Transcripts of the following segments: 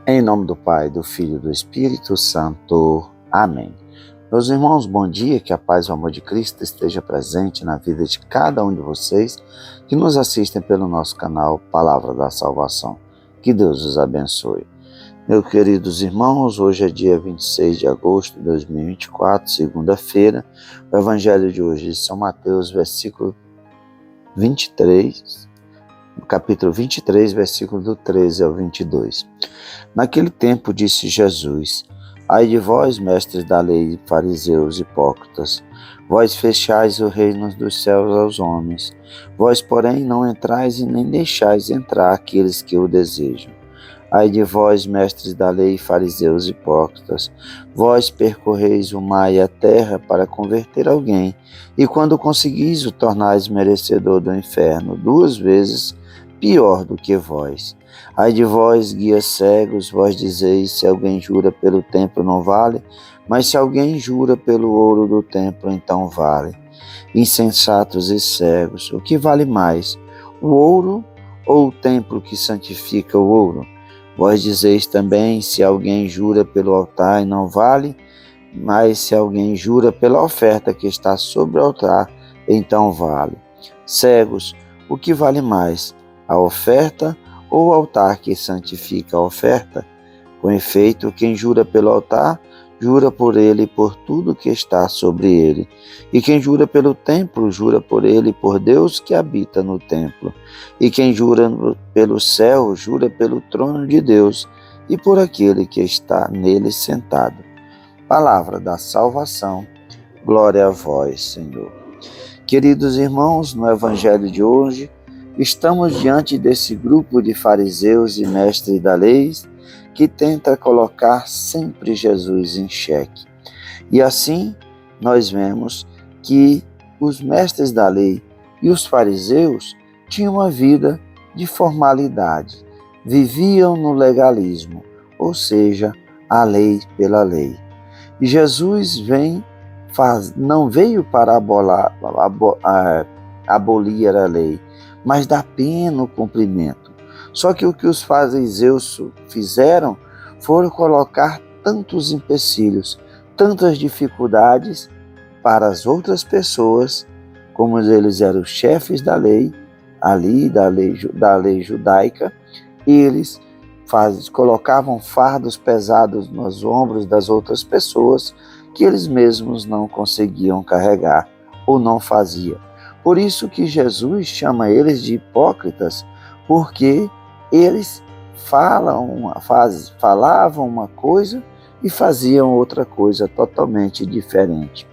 Em nome do Pai, do Filho e do Espírito Santo. Amém. Meus irmãos, bom dia, que a paz e o amor de Cristo esteja presente na vida de cada um de vocês que nos assistem pelo nosso canal Palavra da Salvação. Que Deus os abençoe. Meus queridos irmãos, hoje é dia 26 de agosto de 2024, segunda-feira. O Evangelho de hoje é de São Mateus, capítulo 23, versículo do 13 ao 22. Naquele tempo disse Jesus: Ai de vós, mestres da lei e fariseus hipócritas, vós fechais o reino dos céus aos homens. Vós, porém, não entrais e nem deixais entrar aqueles que o desejam. Ai de vós, mestres da lei e fariseus hipócritas, vós percorreis o mar e a terra para converter alguém, e quando conseguis o tornais merecedor do inferno 2 vezes pior do que vós. Ai de vós, guias cegos, vós dizeis: se alguém jura pelo templo não vale, mas se alguém jura pelo ouro do templo, então vale. Insensatos e cegos, o que vale mais, o ouro ou o templo que santifica o ouro? Vós dizeis também: se alguém jura pelo altar e não vale, mas se alguém jura pela oferta que está sobre o altar, então vale. Cegos, o que vale mais, a oferta ou o altar que santifica a oferta? Com efeito, quem jura pelo altar, jura por ele e por tudo que está sobre ele. E quem jura pelo templo, jura por ele e por Deus que habita no templo. E quem jura pelo céu, jura pelo trono de Deus e por aquele que está nele sentado. Palavra da salvação. Glória a vós, Senhor. Queridos irmãos, no Evangelho de hoje, estamos diante desse grupo de fariseus e mestres da lei que tenta colocar sempre Jesus em xeque. E assim nós vemos que os mestres da lei e os fariseus tinham uma vida de formalidade, viviam no legalismo, ou seja, a lei pela lei. E Jesus não veio para abolir a lei, mas dar pleno cumprimento. Só que o que os fariseus fizeram foram colocar tantos empecilhos, tantas dificuldades para as outras pessoas, como eles eram os chefes da lei, ali da lei judaica, e eles colocavam fardos pesados nos ombros das outras pessoas que eles mesmos não conseguiam carregar ou não faziam. Por isso que Jesus chama eles de hipócritas, porque eles falavam uma coisa e faziam outra coisa totalmente diferente.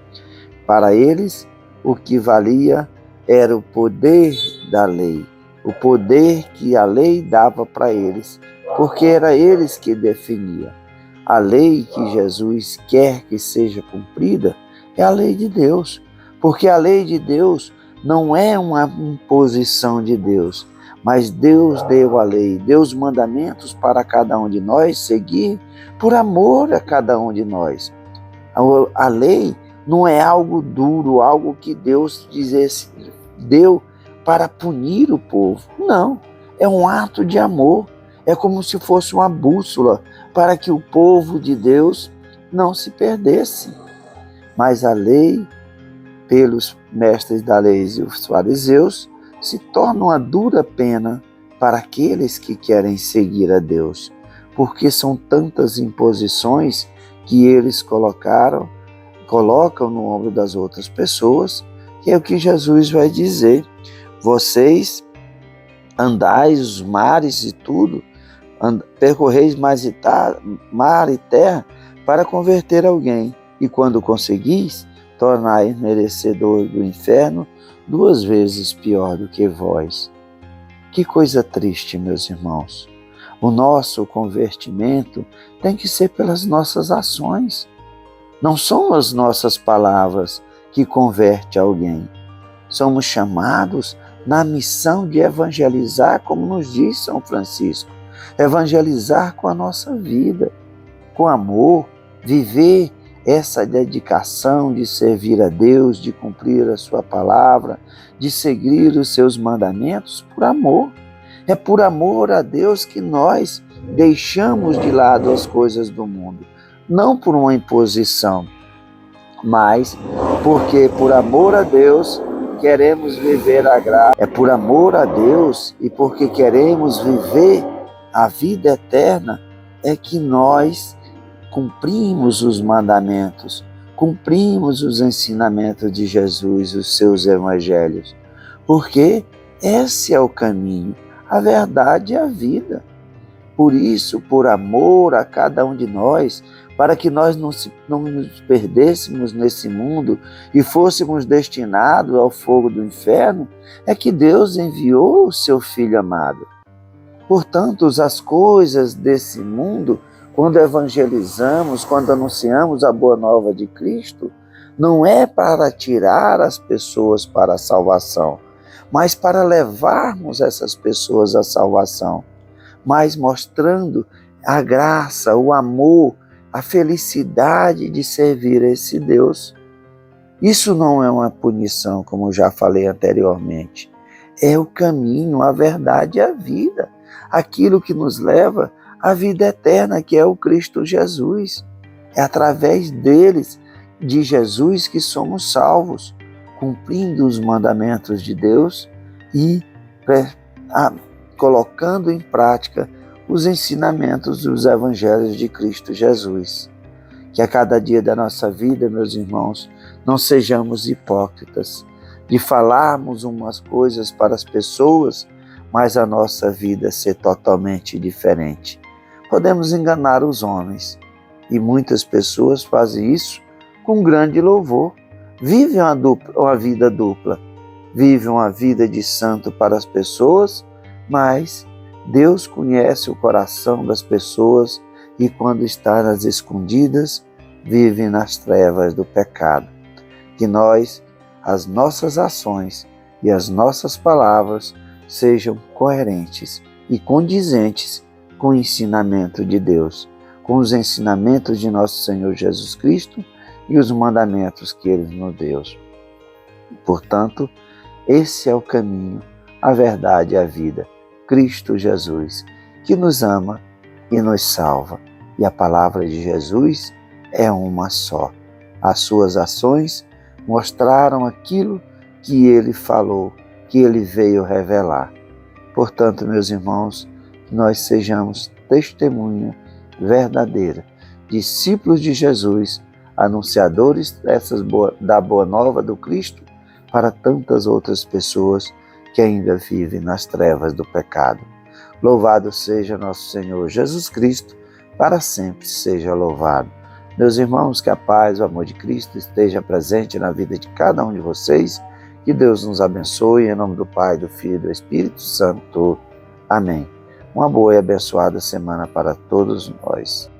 Para eles, o que valia era o poder da lei, o poder que a lei dava para eles, porque era eles que definiam. A lei que Jesus quer que seja cumprida é a lei de Deus, porque a lei de Deus não é uma imposição de Deus, mas Deus deu a lei, deu os mandamentos para cada um de nós seguir por amor a cada um de nós. A lei não é algo duro, algo que Deus deu para punir o povo. Não, é um ato de amor. É como se fosse uma bússola para que o povo de Deus não se perdesse. Mas a lei, pelos mestres da lei e os fariseus, se torna uma dura pena para aqueles que querem seguir a Deus, porque são tantas imposições que eles colocam no ombro das outras pessoas, que é o que Jesus vai dizer: vocês andais os mares e tudo, percorreis mar e terra para converter alguém, e quando conseguis, tornai merecedor do inferno 2 vezes pior do que vós. Que coisa triste, meus irmãos. O nosso convertimento tem que ser pelas nossas ações. Não são as nossas palavras que converte alguém. Somos chamados na missão de evangelizar, como nos diz São Francisco. Evangelizar com a nossa vida, com amor, viver essa dedicação de servir a Deus, de cumprir a sua palavra, de seguir os seus mandamentos por amor. É por amor a Deus que nós deixamos de lado as coisas do mundo, não por uma imposição, mas porque por amor a Deus queremos viver a graça. É por amor a Deus e porque queremos viver a vida eterna é que nós cumprimos os mandamentos, cumprimos os ensinamentos de Jesus, os seus evangelhos, porque esse é o caminho, a verdade e a vida. Por isso, por amor a cada um de nós, para que nós não nos perdêssemos nesse mundo e fôssemos destinados ao fogo do inferno, é que Deus enviou o seu Filho amado. Portanto, as coisas desse mundo, quando evangelizamos, quando anunciamos a boa nova de Cristo, não é para tirar as pessoas para a salvação, mas para levarmos essas pessoas à salvação, mas mostrando a graça, o amor, a felicidade de servir a esse Deus. Isso não é uma punição, como eu já falei anteriormente. É o caminho, a verdade e a vida. Aquilo que nos leva à vida eterna, que é o Cristo Jesus. É através deles, de Jesus, que somos salvos, cumprindo os mandamentos de Deus e colocando em prática os ensinamentos dos evangelhos de Cristo Jesus. Que a cada dia da nossa vida, meus irmãos, não sejamos hipócritas, de falarmos umas coisas para as pessoas, mas a nossa vida ser totalmente diferente. Podemos enganar os homens, e muitas pessoas fazem isso com grande louvor. Vivem uma vida dupla, vivem uma vida de santo para as pessoas, mas Deus conhece o coração das pessoas e quando está nas escondidas, vivem nas trevas do pecado. Que nós, as nossas ações e as nossas palavras sejam coerentes e condizentes com o ensinamento de Deus, com os ensinamentos de nosso Senhor Jesus Cristo e os mandamentos que Ele nos deu. Portanto, esse é o caminho, a verdade e a vida. Cristo Jesus, que nos ama e nos salva. E a palavra de Jesus é uma só. As suas ações mostraram aquilo que Ele falou, que Ele veio revelar. Portanto, meus irmãos, que nós sejamos testemunha verdadeira, discípulos de Jesus, anunciadores da boa nova do Cristo para tantas outras pessoas que ainda vivem nas trevas do pecado. Louvado seja nosso Senhor Jesus Cristo, para sempre seja louvado. Meus irmãos, que a paz, o amor de Cristo esteja presente na vida de cada um de vocês. Que Deus nos abençoe, em nome do Pai, do Filho e do Espírito Santo. Amém. Uma boa e abençoada semana para todos nós.